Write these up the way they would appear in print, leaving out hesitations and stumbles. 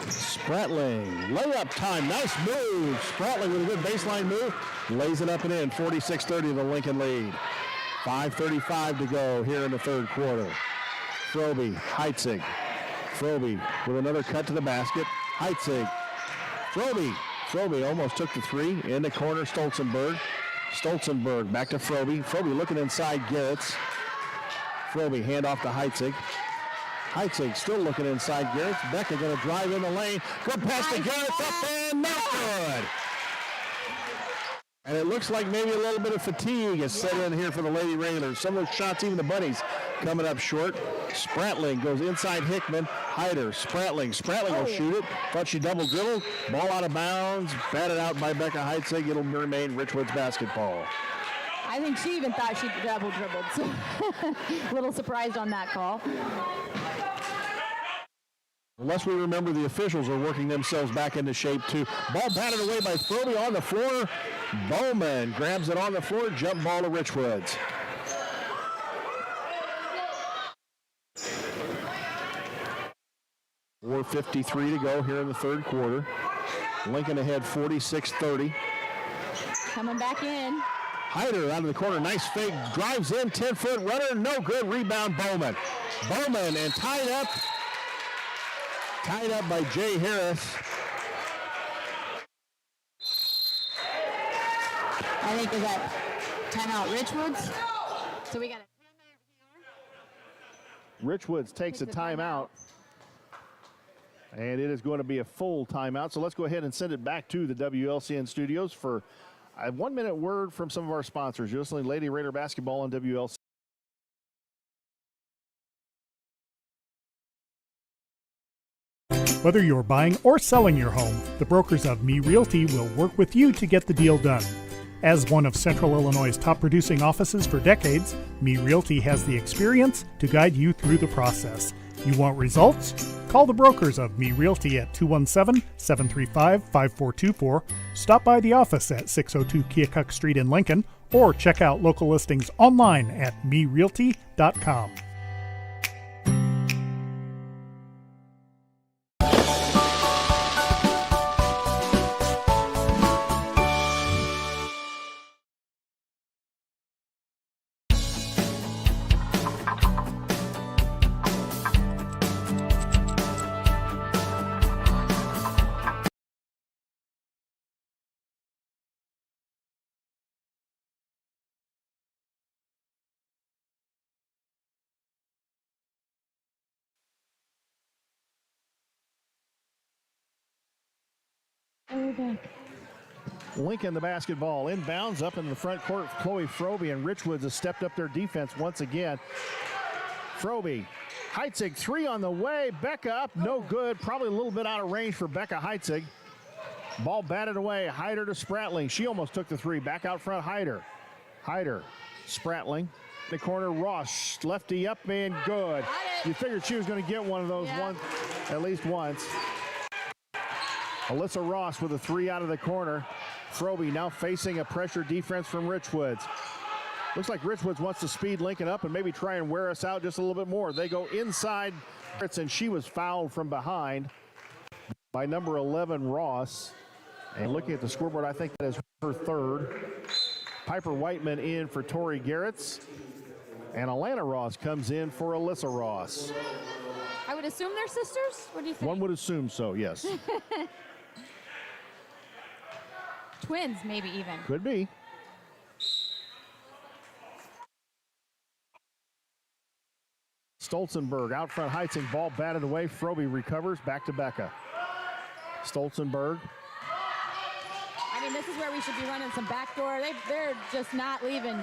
Spratling, layup time, nice move. Spratling with a good baseline move, lays it up and in, 46-30 the Lincoln lead. 5:35 to go here in the third quarter. Frobe, Heitzig. Frobe with another cut to the basket. Heitzig, Frobe almost took the three. In the corner, Stolzenberg back to Frobe. Frobe looking inside Garrett's. Frobe hand off to Heitzig. Heitzig still looking inside Garrett's. Becca going to drive in the lane. Good pass to Garrett's, up and not good. And it looks like maybe a little bit of fatigue is set in here for the Lady Wranglers. Some of those shots, even the Bunnies, coming up short. Spratling goes inside Hickman. Hyder, Spratling will shoot it. Thought she double dribbled. Ball out of bounds. Batted out by Becca Heitzig. It'll remain Richwoods basketball. I think she even thought she double dribbled. So a little surprised on that call. Unless we remember the officials are working themselves back into shape too. Ball batted away by Frobe on the floor. Bowman grabs it on the floor. Jump ball to Richwoods. .453 to go here in the third quarter. Lincoln ahead 46-30. Coming back in. Hyder out of the corner, nice fake, drives in, 10-foot runner, no good, rebound Bowman. Bowman and tied up by Jay Harris. I think is that timeout Richwoods. So we got a Richwoods takes a timeout. And it is going to be a full timeout. So let's go ahead and send it back to the WLCN studios for a 1 minute word from some of our sponsors. You're listening to Lady Raider Basketball on WLCN. Whether you're buying or selling your home, the brokers of Me Realty will work with you to get the deal done. As one of Central Illinois' top producing offices for decades, Me Realty has the experience to guide you through the process. You want results? Call the brokers of Me Realty at 217-735-5424, stop by the office at 602 Keokuk Street in Lincoln, or check out local listings online at merealty.com. Lincoln the basketball inbounds up in the front court. Chloe Frobe and Richwoods has stepped up their defense once again. Frobe, Heitzig three on the way. Becca up, no good. Probably a little bit out of range for Becca Heitzig. Ball batted away. Hyder to Spratling. She almost took the three. Back out front, Hyder, Spratling. The corner, Ross, lefty up and good. You figured she was going to get one of those at least once. Alyssa Ross with a three out of the corner. Frobe now facing a pressure defense from Richwoods. Looks like Richwoods wants to speed Lincoln up and maybe try and wear us out just a little bit more. They go inside, and she was fouled from behind by number 11, Ross. And looking at the scoreboard, I think that is her third. Piper Whiteman in for Tori Garrett's. And Alana Ross comes in for Alyssa Ross. I would assume they're sisters? What do you think? One would assume so, yes. Twins, maybe even. Could be. Stolzenberg out front, Heitzig, ball batted away. Frobe recovers, back to Becca. Stolzenberg. I mean, this is where we should be running some backdoor. They're just not leaving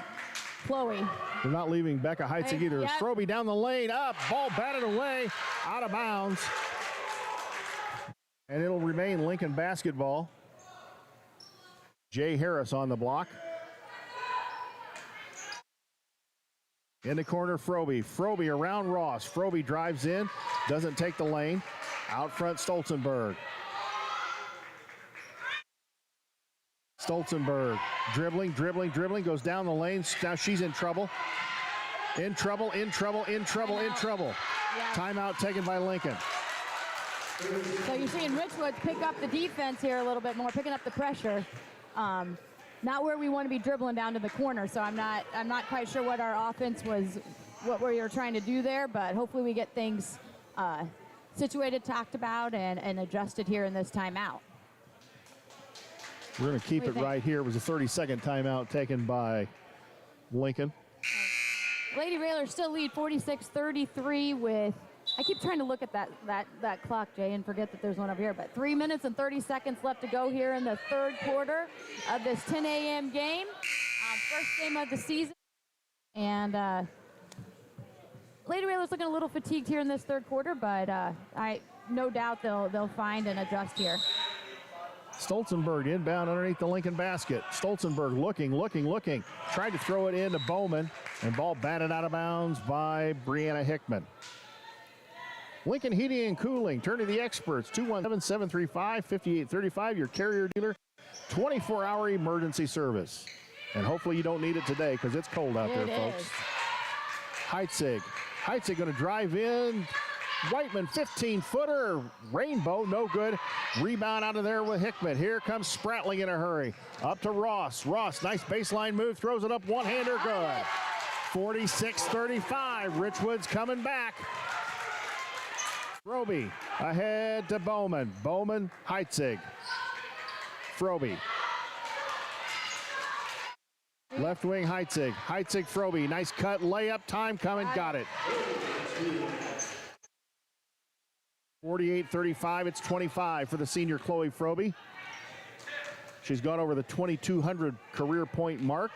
Chloe. They're not leaving Becca Heitzig either. Yep. Frobe down the lane, up, ball batted away, out of bounds. And it'll remain Lincoln basketball. Jay Harris on the block. In the corner, Frobe. Frobe around Ross. Frobe drives in, doesn't take the lane. Out front, Stolzenberg. Stolzenberg dribbling, goes down the lane. Now she's in trouble. In trouble. Yeah. Timeout taken by Lincoln. So you're seeing Richwoods pick up the defense here a little bit more, picking up the pressure. Not where we want to be dribbling down to the corner. So I'm not quite sure what our offense was, what we were trying to do there, but hopefully we get things situated, talked about, and adjusted here in this timeout. We're going to keep it right here. It was a 30-second timeout taken by Lincoln. Lady Railers still lead 46-33 with, I keep trying to look at that clock, Jay, and forget that there's one over here, but 3 minutes and 30 seconds left to go here in the third quarter of this 10 a.m. game. First game of the season. And Lady Railers looking a little fatigued here in this third quarter, but I no doubt they'll find and adjust here. Stolzenberg inbound underneath the Lincoln basket. Stolzenberg looking. Tried to throw it into Bowman, and ball batted out of bounds by Brianna Hickman. Lincoln Heating and Cooling, Tourney the experts, 217-735-5835, your carrier dealer, 24-hour emergency service. And hopefully you don't need it today because it's cold out there, folks. Heitzig going to drive in. Whiteman, 15-footer, Rainbow, no good. Rebound out of there with Hickman. Here comes Spratling in a hurry. Up to Ross. Ross, nice baseline move, throws it up, one-hander, good. 46-35, Richwoods coming back. Froby ahead to Bowman. Bowman, Heitzig. Froby. Left wing, Heitzig. Heitzig, Froby. Nice cut, layup, time coming, got it. 48-35, it's 25 for the senior Chloe Froby. She's gone over the 2,200 career point mark,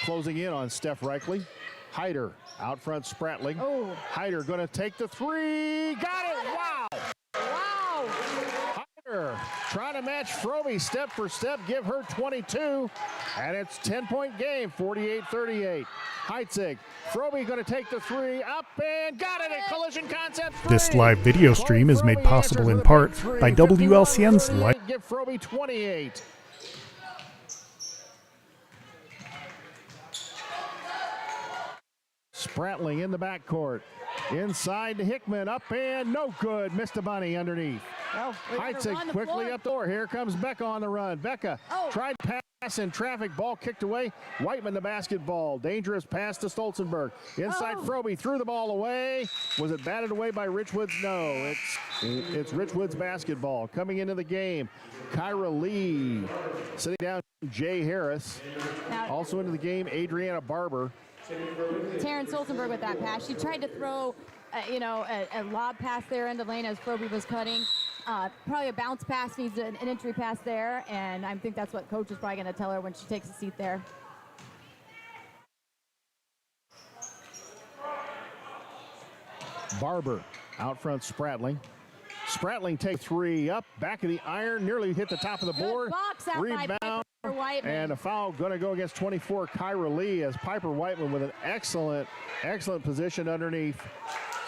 closing in on Steph Reichley. Hyder out front, Spratling. Oh. Hyder going to take the three. Got it! Wow! Wow! Hyder trying to match Froby step for step, give her 22, and it's 10-point game, 48-38. Heitzig, Froby going to take the three, up and got it at Collision Concept. This live video stream is made possible in part by WLCN's Live. Give Froby 28. Spratling in the backcourt. Inside to Hickman, up and no good. Missed a bunny underneath. Heitzig quickly up the floor. Here comes Becca on the run. Becca tried to pass in traffic. Ball kicked away. Whiteman the basketball. Dangerous pass to Stolzenberg. Inside Froby threw the ball away. Was it batted away by Richwoods? No. It's Richwoods basketball. Coming into the game, Kyra Lee. Sitting down, Jay Harris. Also into the game, Adriana Barber. Taryn Stolzenberg with that pass. She tried to throw, a lob pass there into lane as Froby was cutting. Probably a bounce pass, needs an entry pass there, and I think that's what coach is probably going to tell her when she takes a seat there. Barber out front, Spratling. Spratling takes three up, back of the iron, nearly hit the top of the board. Rebound. And a foul going to go against 24, Kyra Lee, as Piper Whiteman with an excellent position underneath.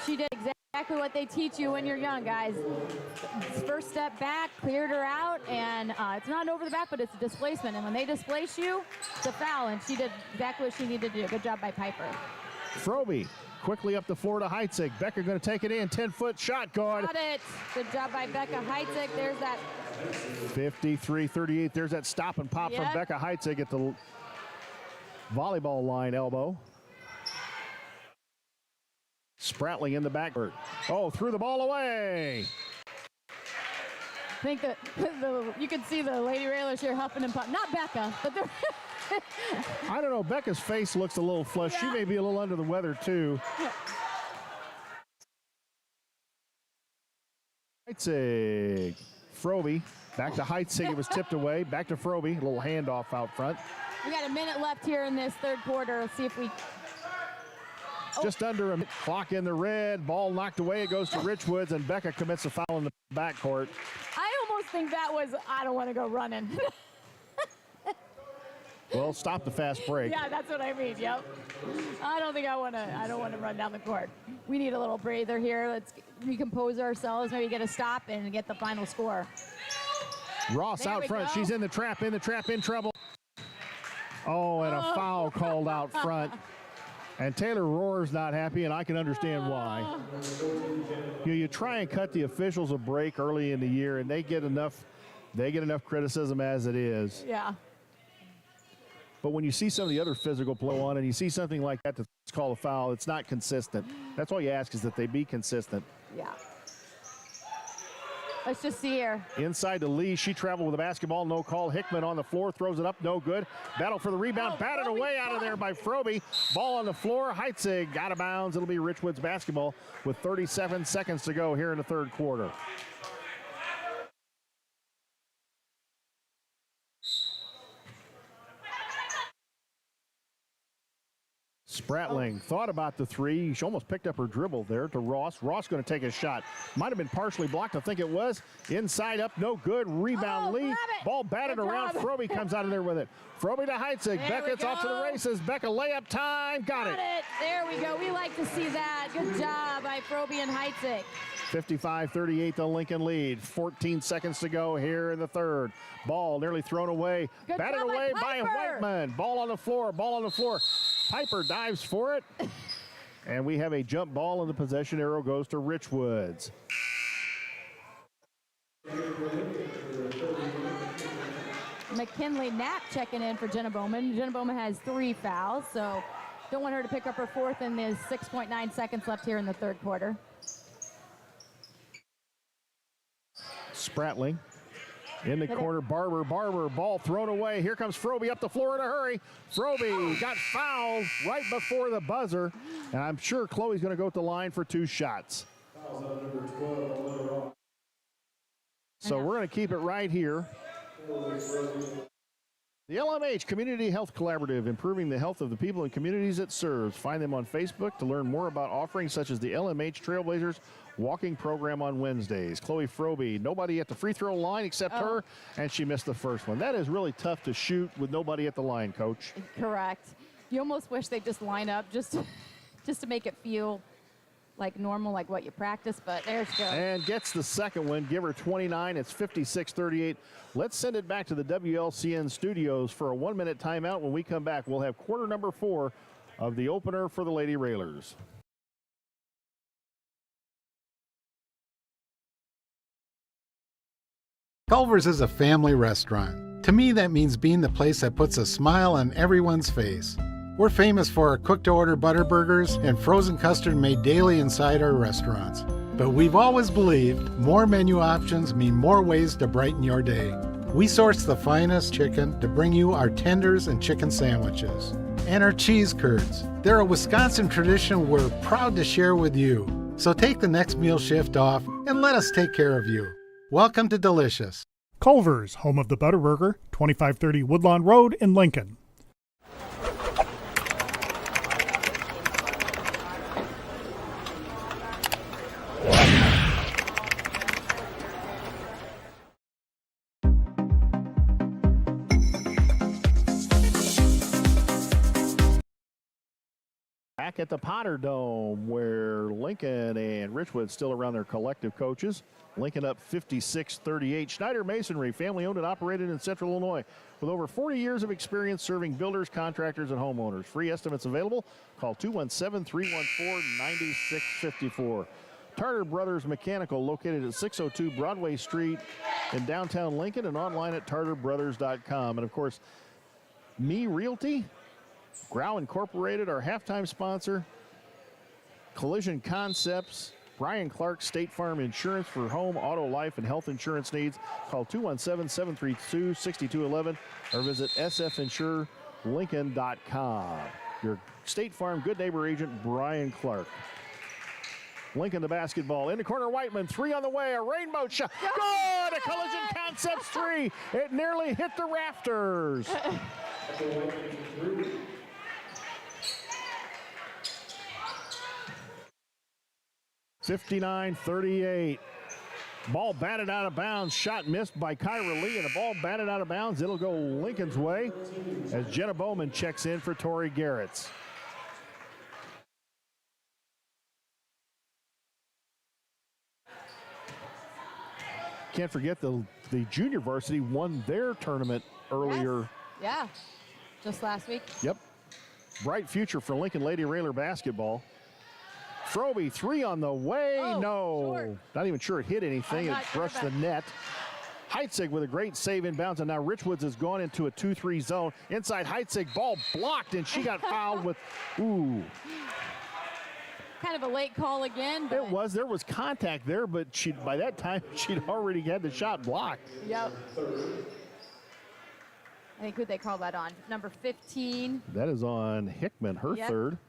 She did exactly what they teach you when you're young, guys. First step back, cleared her out, and it's not over the back, but it's a displacement. And when they displace you, it's a foul, and she did exactly what she needed to do. Good job by Piper. Froby quickly up the floor to Heitzig. Becker going to take it in, 10-foot shot, good. Got it. Good job by Becca Heitzig. There's that. 53-38. There's that stop and pop from Becca Heitzig at the volleyball line elbow. Spratling in the backcourt. Oh, threw the ball away. I think that you can see the Lady Railers here huffing and puffing. Not Becca, but they're. I don't know. Becca's face looks a little flushed. She may be a little under the weather, too. Heitzig. Froby. Back to Heitzig. It was tipped away. Back to Froby. A little handoff out front. We got a minute left here in this third quarter. Let's see if we. Just under a minute. Clock in the red. Ball knocked away. It goes to Richwoods, and Becca commits a foul in the backcourt. I almost think that was, I don't want to go running. Well, stop the fast break. Yeah, that's what I mean. Yep. I don't want to run down the court. We need a little breather here. Let's recompose ourselves. Maybe get a stop and get the final score. Ross out front. She's in the trap, in trouble. Oh, and a foul called out front. And Taylor Rohr's not happy, and I can understand why. You try and cut the officials a break early in the year, and they get enough criticism as it is. Yeah. But when you see some of the other physical play on and you see something like that that's called a foul, it's not consistent. That's all you ask, is that they be consistent. Yeah. Let's just see here. Inside to Lee. She traveled with the basketball. No call. Hickman on the floor. Throws it up. No good. Battle for the rebound. Batted away out of there by Frobe. Ball on the floor. Heitzig out of bounds. It'll be Richwoods basketball with 37 seconds to go here in the third quarter. Spratling thought about the three. She almost picked up her dribble there to Ross. Ross going to take a shot. Might have been partially blocked. I think it was. Inside up, no good. Rebound Lee. Ball batted around. Frobe comes out of there with it. Frobe to Heitzig. Beckett's off to the races. Becca layup time. Got it. There we go. We like to see that. Good job by Frobe and Heitzig. 55-38, the Lincoln lead. 14 seconds to go here in the third. Ball nearly thrown away. Good batted job away by by Whiteman. Ball on the floor. Ball on the floor. Piper dives for it. And we have a jump ball, and the possession arrow goes to Richwoods. McKinley Knapp checking in for Jenna Bowman. Jenna Bowman has 3 fouls, so don't want her to pick up her fourth, and there's 6.9 seconds left here in the third quarter. Spratling in the corner. Barber, ball thrown away. Here comes Frobe up the floor in a hurry. Frobe got fouled right before the buzzer, and I'm sure Chloe's going to go to the line for 2 shots. So we're going to keep it right here. The LMH Community Health Collaborative, improving the health of the people and communities it serves. Find them on Facebook to learn more about offerings such as the LMH Trailblazers walking program on Wednesdays. Chloe Frobe, nobody at the free throw line except her, and she missed the first one. That is really tough to shoot with nobody at the line, Coach. Correct. You almost wish they'd just line up just to make it feel like normal, like what you practice, but there's go. And gets the second one. Give her 29. It's 56-38. Let's send it back to the WLCN studios for a 1-minute timeout. When we come back, we'll have quarter number 4 of the opener for the Lady Railers. Culver's is a family restaurant. To me, that means being the place that puts a smile on everyone's face. We're famous for our cooked-to-order butter burgers and frozen custard made daily inside our restaurants. But we've always believed more menu options mean more ways to brighten your day. We source the finest chicken to bring you our tenders and chicken sandwiches. And our cheese curds. They're a Wisconsin tradition we're proud to share with you. So take the next meal shift off and let us take care of you. Welcome to Delicious. Culver's, home of the Butterburger, 2530 Woodlawn Road in Lincoln. Back at the Potter Dome, where Lincoln and Richwoods still around their collective coaches. Lincoln up 56-38. Schneider Masonry, family owned and operated in Central Illinois with over 40 years of experience serving builders, contractors, and homeowners. Free estimates available. Call 217-314-9654. Tarter Brothers Mechanical, located at 602 Broadway Street in downtown Lincoln, and online at tarterbrothers.com. And of course, Me Realty, Grau Incorporated, our halftime sponsor. Collision Concepts, Brian Clark State Farm Insurance for home, auto, life, and health insurance needs. Call 217-732-6211 or visit sfinsurelincoln.com. Your State Farm Good Neighbor agent, Brian Clark. Lincoln to basketball. In the corner, Whiteman. 3 on the way. A rainbow shot. Good! A Collision Concepts 3. It nearly hit the rafters. 59-38. Ball batted out of bounds. Shot missed by Kyra Lee, and the ball batted out of bounds. It'll go Lincoln's way as Jenna Bowman checks in for Tori Garretts. Can't forget the junior varsity won their tournament earlier. Yeah, just last week. Yep. bright future for Lincoln Lady Railer basketball. Froby, 3 on the way. Oh, no. short. Not even sure it hit anything. It brushed the net. Heitzig with a great save inbounds, and now Richwoods has gone into a 2-3 zone. Inside Heitzig, ball blocked, and she got fouled with, ooh. Kind of a late call again. But There was contact there, but by that time, she'd already had the shot blocked. Yep. I think who'd they call that on? Number 15. That is on Hickman, her third.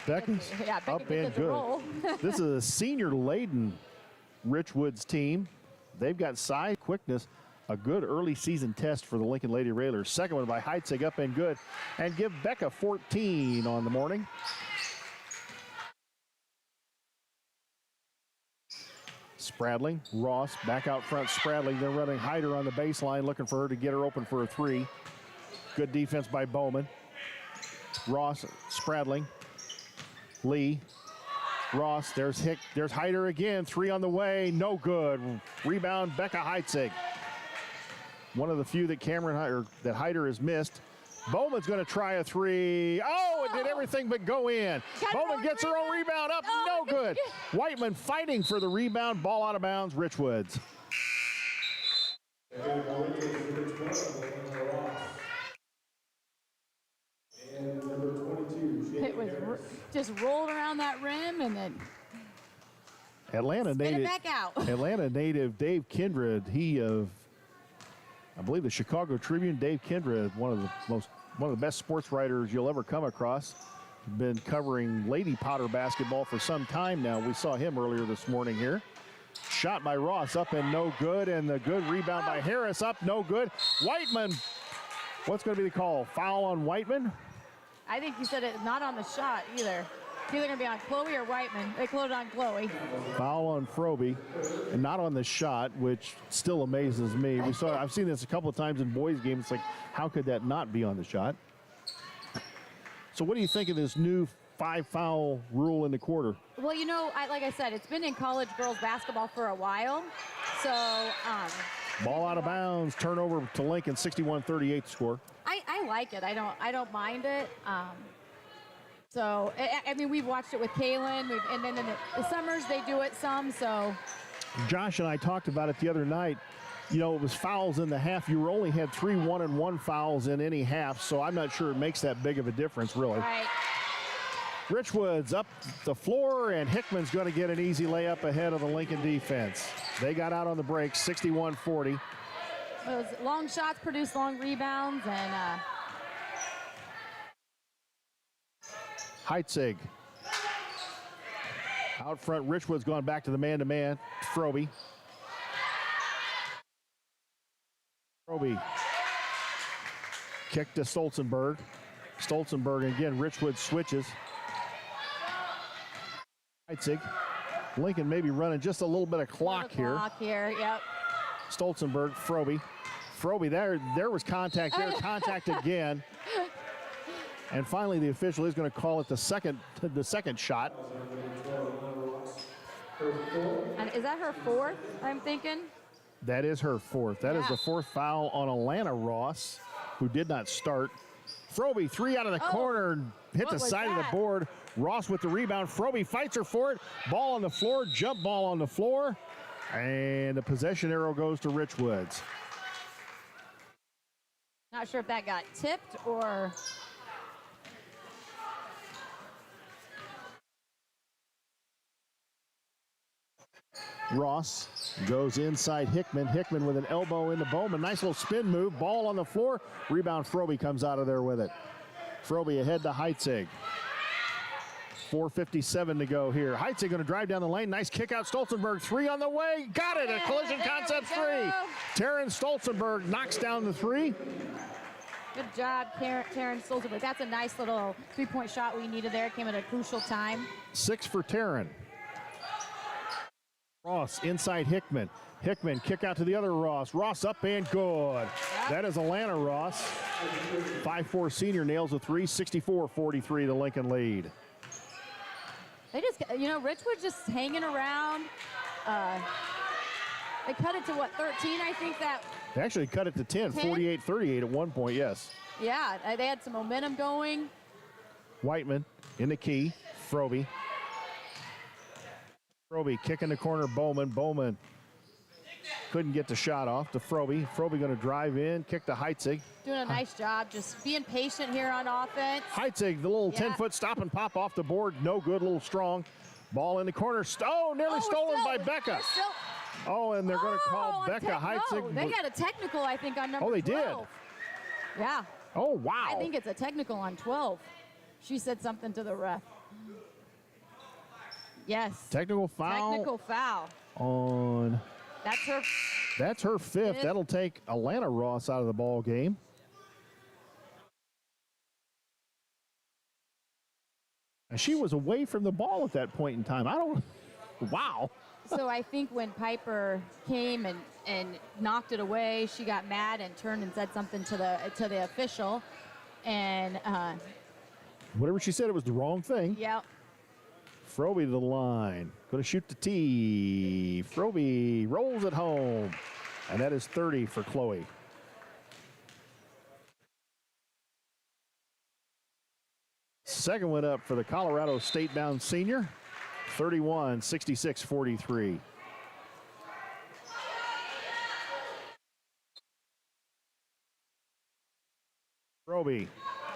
Becky's up and good. This is a senior-laden Richwoods team. They've got size, quickness, a good early season test for the Lincoln Lady Railers. Second one by Heitzig, up and good. And give Becca 14 on the morning. Spradling, Ross back out front. Spradling, they're running Hyder on the baseline, looking for her to get her open for a 3. Good defense by Bowman. Ross, Spradling. Lee, Ross, there's Hyder again, 3 on the way, no good. Rebound, Becca Heitzig. One of the few that that Hyder has missed. Bowman's going to try a 3. Oh, it did everything but go in. Bowman gets her own rebound up, no good. Whiteman fighting for the rebound, ball out of bounds, Richwoods. It was just rolled around that rim and then Atlanta spin native, it back out. Atlanta native Dave Kindred, he of, I believe, the Chicago Tribune. Dave Kindred, one of the best sports writers you'll ever come across. Been covering Lady Powder basketball for some time now. We saw him earlier this morning here. Shot by Ross, up and no good, and the good rebound by Harris, up, no good. Whiteman, what's going to be the call? Foul on Whiteman? I think you said it not on the shot either. It's either going to be on Chloe or Whiteman. They closed on Chloe. Foul on Froby, and not on the shot, which still amazes me. I've seen this a couple of times in boys' games. It's like, how could that not be on the shot? So what do you think of this new 5-foul rule in the quarter? Well, you know, like I said, it's been in college girls basketball for a while. So ball out of bounds, turnover to Lincoln, 61-38 score. I like it. I don't mind it. So I mean, we've watched it with Kaylin, and then in the summers they do it some. So Josh and I talked about it the other night. You know, it was fouls in the half. You only had 3 1-and-1 fouls in any half, so I'm not sure it makes that big of a difference, really. Right. Richwoods up the floor, and Hickman's going to get an easy layup ahead of the Lincoln defense. They got out on the break, 61-40. Those long shots produce long rebounds, and Heitzig. Out front, Richwoods going back to the man-to-man. Froby. Kick to Stolzenberg. Stolzenberg again, Richwoods switches. Heitzig. Lincoln maybe running just a little bit of clock here. Yep. Stolzenberg, Froby, there was contact there, contact again. And finally, the official is going to call it the second shot. And is that her 4th, I'm thinking? That is her 4th. That is the 4th foul on Alana Ross, who did not start. Froby, 3 out of the corner, hit the side of the board. Ross with the rebound. Froby fights her for it. Ball on the floor, jump ball on the floor. And the possession arrow goes to Richwoods. Not sure if that got tipped or... Ross goes inside Hickman. Hickman with an elbow into Bowman. Nice little spin move. Ball on the floor. Rebound, Froby comes out of there with it. Froby ahead to Heitzig. 4:57 to go here. Heitzig going to drive down the lane. Nice kick out. Stolzenberg, 3 on the way. Got it. A collision concept 3. Taryn Stolzenberg knocks down the 3. Good job, Taryn Stolzenberg. That's a nice little 3-point shot we needed there. Came at a crucial time. 6 for Taryn. Ross inside Hickman. Hickman kick out to the other Ross. Ross up and good. Yep. That is Alana Ross. 5'4" senior nails a 3. 64-43 the Lincoln lead. They just, Richwood just hanging around. They cut it to what, 13? I think that. They actually cut it to 10, 10? 48-38 at one point, yes. Yeah, they had some momentum going. Whiteman in the key. Froby. Froby kicking the corner. Bowman couldn't get the shot off to Froby. Froby going to drive in, kick to Heitzig. Doing a nice job, just being patient here on offense. Heitzig, the little 10-foot stop and pop off the board. No good, a little strong. Ball in the corner. Nearly stolen by Becca. And they're going to call Becca Heitzig. They got a technical, I think, on number 12. Oh, they did? Yeah. Oh, wow. I think it's a technical on 12. She said something to the ref. Yes. Technical foul. Technical foul. On. That's her fifth. That'll take Alana Ross out of the ball game. And she was away from the ball at that point in time. Wow. So I think when Piper came and knocked it away, she got mad and turned and said something to the official. And whatever she said, it was the wrong thing. Yep. Froby to the line. Going to shoot the tee. Froby rolls it home. And that is 30 for Chloe. Second one up for the Colorado State-bound senior. 31, 66, 43. Froby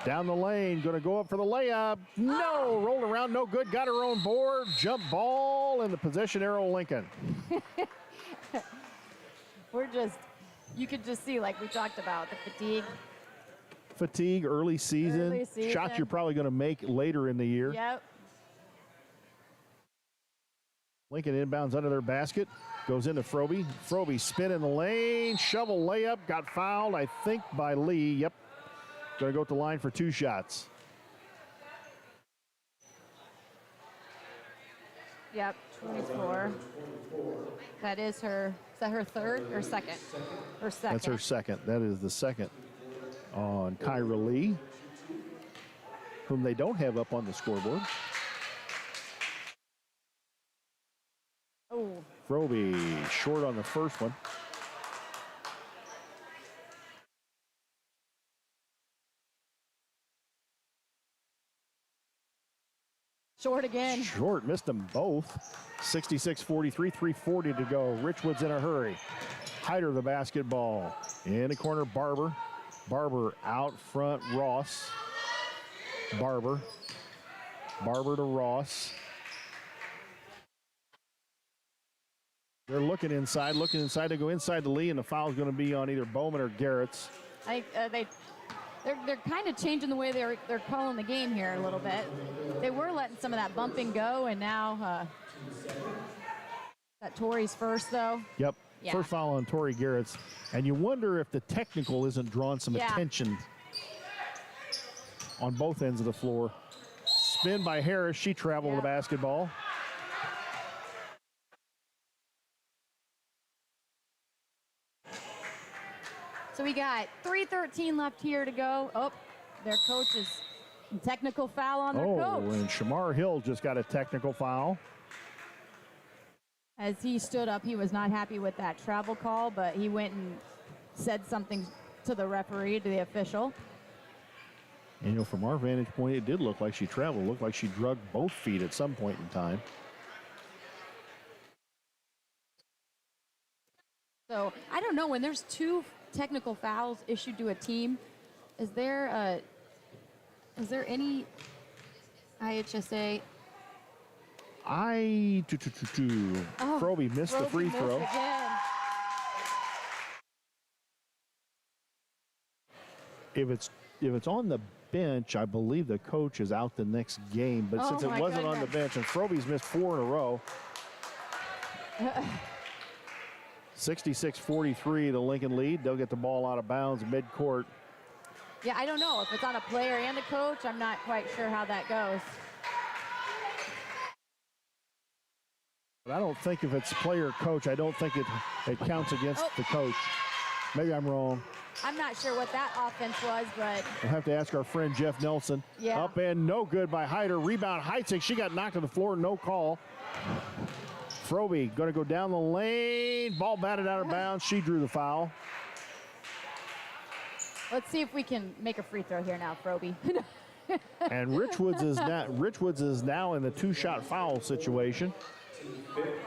down the lane, going to go up for the layup. No, rolled around, no good. Got her own board. Jump ball in the possession arrow, Lincoln. You could just see, like we talked about, the fatigue. Early season. Shots you're probably going to make later in the year. Yep. Lincoln inbounds under their basket. Goes into Froby. Froby spin in the lane. Shovel layup. Got fouled, I think, by Lee. Yep. Going to go to the line for 2 shots. Yep, 24. That is her third or second? Her second. That's her second. That is the second on Kyra Lee, whom they don't have up on the scoreboard. Oh. Froby short on the first one. Short again. Short, missed them both. 66-43, 3:40 to go. Richwoods in a hurry. Hyder the basketball. In the corner, Barber. Barber out front, Ross. Barber to Ross. They're looking inside to go inside to Lee, and the foul's going to be on either Bowman or Garrett's. They're kind of changing the way they're calling the game here a little bit. They were letting some of that bumping go, and now that Tori's first, though. Yep. Yeah. First foul on Tori Garrett's. And you wonder if the technical isn't drawing some attention on both ends of the floor. Spin by Harris. She traveled the basketball. So we got 3:13 left here to go. Oh, their coach is technical foul on their coach. And Shamar Hill just got a technical foul. As he stood up, he was not happy with that travel call, but he went and said something to the referee, to the official. And from our vantage point, it did look like she traveled. It looked like she drugged both feet at some point in time. So I don't know, when there's 2 technical fouls issued to a team, is there any IHSA? Froby missed the free throw. Again. If it's on the bench, I believe the coach is out the next game. But since it wasn't on the bench, and Froby's missed 4 in a row. 66-43, the Lincoln lead. They'll get the ball out of bounds midcourt. Yeah, I don't know if it's on a player and a coach. I'm not quite sure how that goes. But I don't think if it's player coach, I don't think it counts against the coach. Maybe I'm wrong. I'm not sure what that offense was, but We'll have to ask our friend Jeff Nelson. Yeah. Up and no good by Hyder. Rebound Heitzig. She got knocked to the floor, no call. Froby going to go down the lane. Ball batted out of bounds. She drew the foul. Let's see if we can make a free throw here now, Froby. And Richwoods is now in the 2-shot foul situation.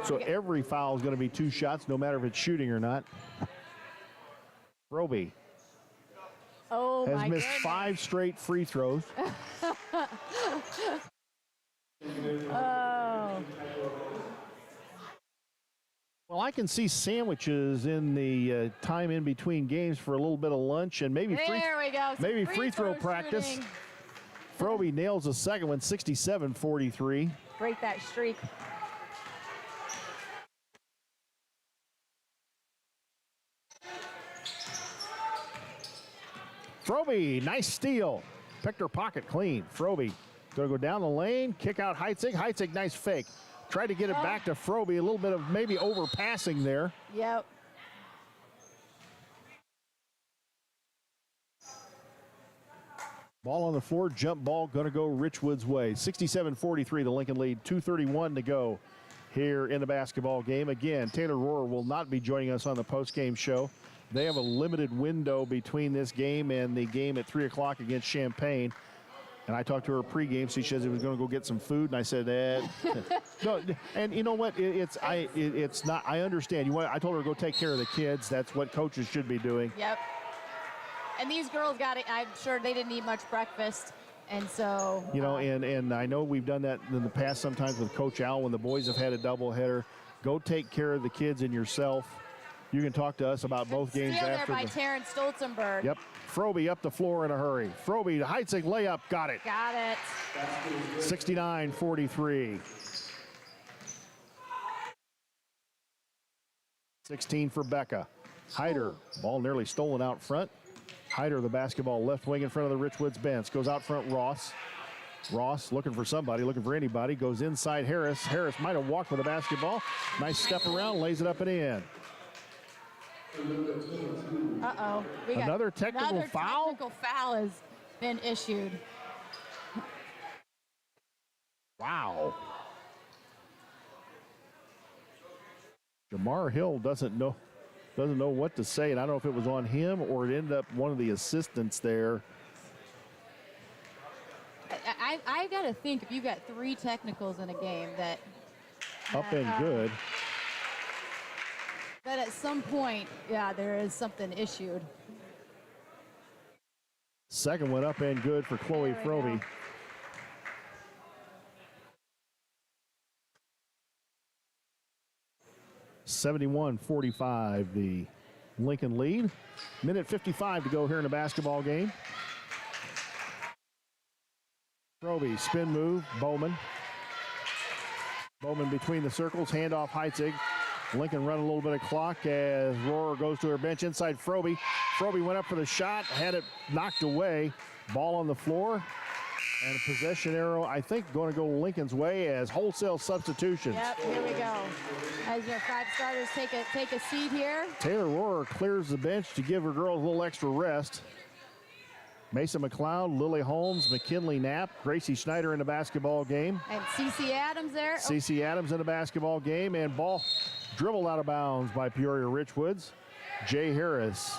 So every foul is going to be 2 shots, no matter if it's shooting or not. Froby has missed 5 straight free throws. Oh. Well, I can see sandwiches in the time in between games for a little bit of lunch and maybe free throw practice. Shooting. Froby nails the second one, 67-43. Break that streak. Froby, nice steal. Picked her pocket clean. Froby going to go down the lane, kick out Heitzig. Heitzig, nice fake. Tried to get it back to Froby. A little bit of maybe overpassing there. Yep. Ball on the floor, jump ball, going to go Richwoods' way. 67-43, the Lincoln lead. 2:31 to go here in the basketball game. Again, Taylor Rohrer will not be joining us on the post-game show. They have a limited window between this game and the game at 3 o'clock against Champaign. And I talked to her pregame. She says he was going to go get some food, and I said, no. And you know what? It's not. I understand. I told her to go take care of the kids. That's what coaches should be doing. Yep. And these girls got it. I'm sure they didn't eat much breakfast, and so. And I know we've done that in the past sometimes with Coach Al when the boys have had a doubleheader. Go take care of the kids and yourself. You can talk to us about both games after. There by Terrence Stolzenberg. Yep. Froby up the floor in a hurry. Froby, Heitzig layup, got it. Got it. 69-43. 16 for Becca. Hyder, ball nearly stolen out front. Hyder, the basketball left wing in front of the Richwoods bench. Goes out front, Ross. Ross looking for somebody, looking for anybody. Goes inside Harris. Harris might have walked with the basketball. Nice step around, lays it up and in. Uh-oh. Another technical foul? Technical foul has been issued. Wow. Jamar Hill doesn't know what to say, and I don't know if it was on him or it ended up one of the assistants there. I got to think if you got 3 technicals in a game that up and good. But at some point, yeah, there is something issued. Second one up and good for Chloe Froby. (71-45) the Lincoln lead. Minute 55 to go here in the basketball game. Froby, spin move, Bowman. Bowman between the circles, handoff Heitzig. Lincoln run a little bit of clock as Rohrer goes to her bench inside Froby. Froby went up for the shot, had it knocked away. Ball on the floor. And a possession arrow, I think, going to go Lincoln's way as wholesale substitutions. Yep, here we go. As your 5 starters take a seat here. Taylor Rohrer clears the bench to give her girls a little extra rest. Mason McLeod, Lily Holmes, McKinley Knapp, Gracie Schneider in the basketball game. And CeCe Adams there. CeCe Adams in the basketball game, and ball dribbled out of bounds by Peoria Richwoods. Jay Harris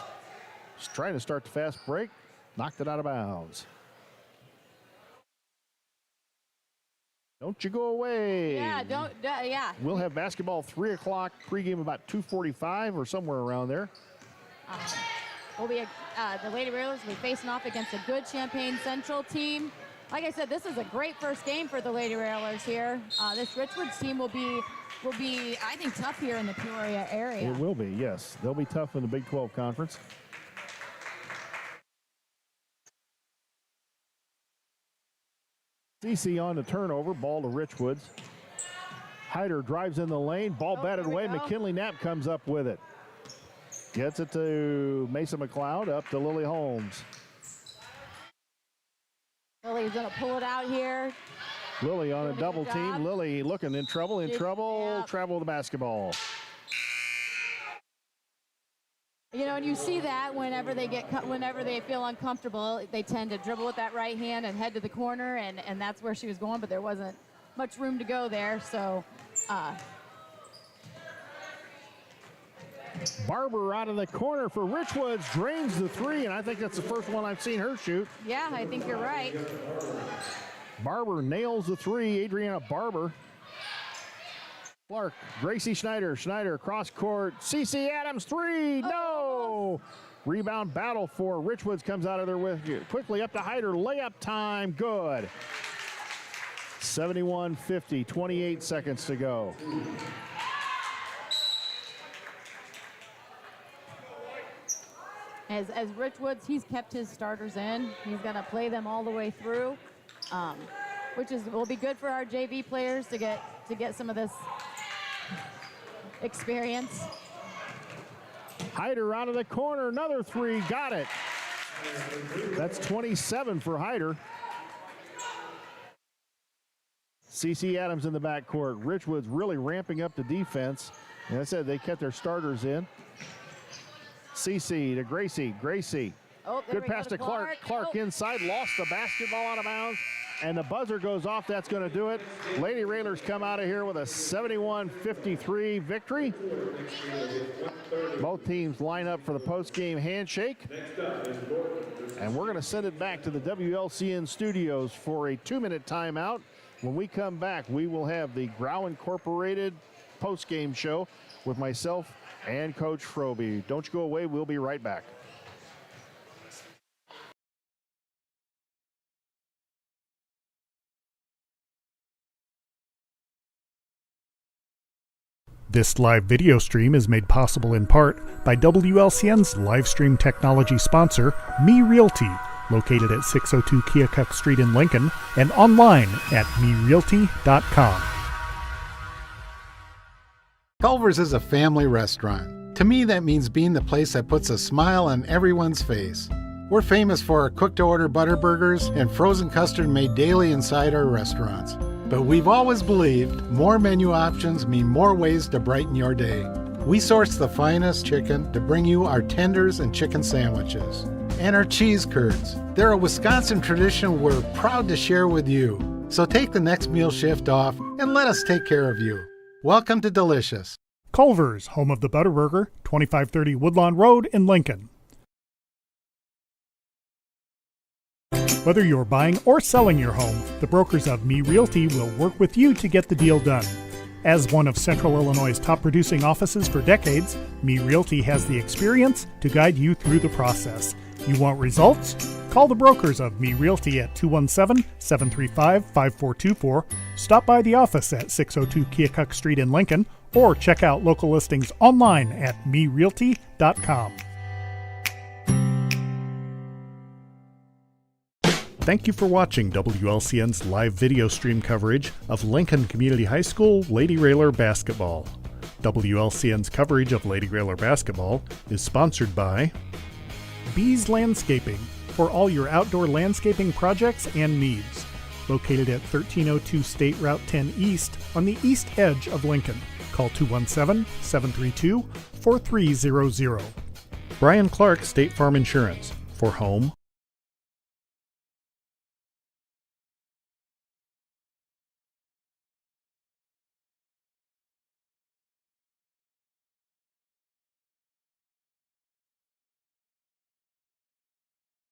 is trying to start the fast break, knocked it out of bounds. Don't you go away. Yeah, yeah. We'll have basketball 3 o'clock, pregame about 2:45 or somewhere around there. The Lady Railers will be facing off against a good Champaign Central team. Like I said, this is a great first game for the Lady Railers here. This Richwoods team will be, I think, tough here in the Peoria area. It will be, yes. They'll be tough in the Big 12 Conference. CeCe on the turnover, ball to Richwoods. Hyder drives in the lane, ball batted away. McKinley Knapp comes up with it. Gets it to Mason McLeod, up to Lily Holmes. Lily's going to pull it out here. Lily on a double team. Lily looking in trouble, Yeah. travel the basketball. You know, and you see that whenever they feel uncomfortable, they tend to dribble with that right hand and head to the corner, and that's where she was going, but there wasn't much room to go there. So Barber out of the corner for Richwoods, drains the three, and I think that's the first one I've seen her shoot. Yeah, I think you're right. Barber nails the three, Adriana Barber. Clark, Gracie Schneider, cross court, CC Adams three, no! Rebound battle for Richwoods, comes out of there with quickly up to Hyder, layup time, good. 71-50, 28 seconds to go. As Richwoods, he's kept his starters in. He's going to play them all the way through, which will be good for our JV players to get some of this experience. Hyder out of the corner, another three, got it. That's 27 for Hyder. CC Adams in the backcourt. Richwoods really ramping up the defense. As I said, they kept their starters in. CC to Gracie. Oh, good pass to Clark. Clark inside, lost the basketball out of bounds, and the buzzer goes off. That's going to do it. Lady Railers come out of here with a 71-53 victory. Both teams line up for the post-game handshake. And we're going to send it back to the WLCN studios for a 2-minute timeout. When we come back, we will have the Grau Incorporated post-game show with myself and Coach Froby. Don't you go away. We'll be right back. This live video stream is made possible in part by WLCN's live stream technology sponsor, Me Realty, located at 602 Keokuk Street in Lincoln and online at merealty.com. Culver's is a family restaurant. To me, that means being the place that puts a smile on everyone's face. We're famous for our cooked-to-order butter burgers and frozen custard made daily inside our restaurants. But we've always believed more menu options mean more ways to brighten your day. We source the finest chicken to bring you our tenders and chicken sandwiches. And our cheese curds. They're a Wisconsin tradition we're proud to share with you. So take the next meal shift off and let us take care of you. Welcome to Delicious. Culver's, home of the Butterburger, 2530 Woodlawn Road in Lincoln. Whether you're buying or selling your home, the brokers of Me Realty will work with you to get the deal done. As one of Central Illinois' top producing offices for decades, Me Realty has the experience to guide you through the process. You want results? Call the brokers of Me Realty at 217-735-5424, stop by the office at 602 Keokuk Street in Lincoln, or check out local listings online at merealty.com. Thank you for watching WLCN's live video stream coverage of Lincoln Community High School Lady Railer basketball. WLCN's coverage of Lady Railer basketball is sponsored by Bees Landscaping, for all your outdoor landscaping projects and needs. Located at 1302 State Route 10 East on the east edge of Lincoln. Call 217-732-4300. Brian Clark State Farm Insurance, for home,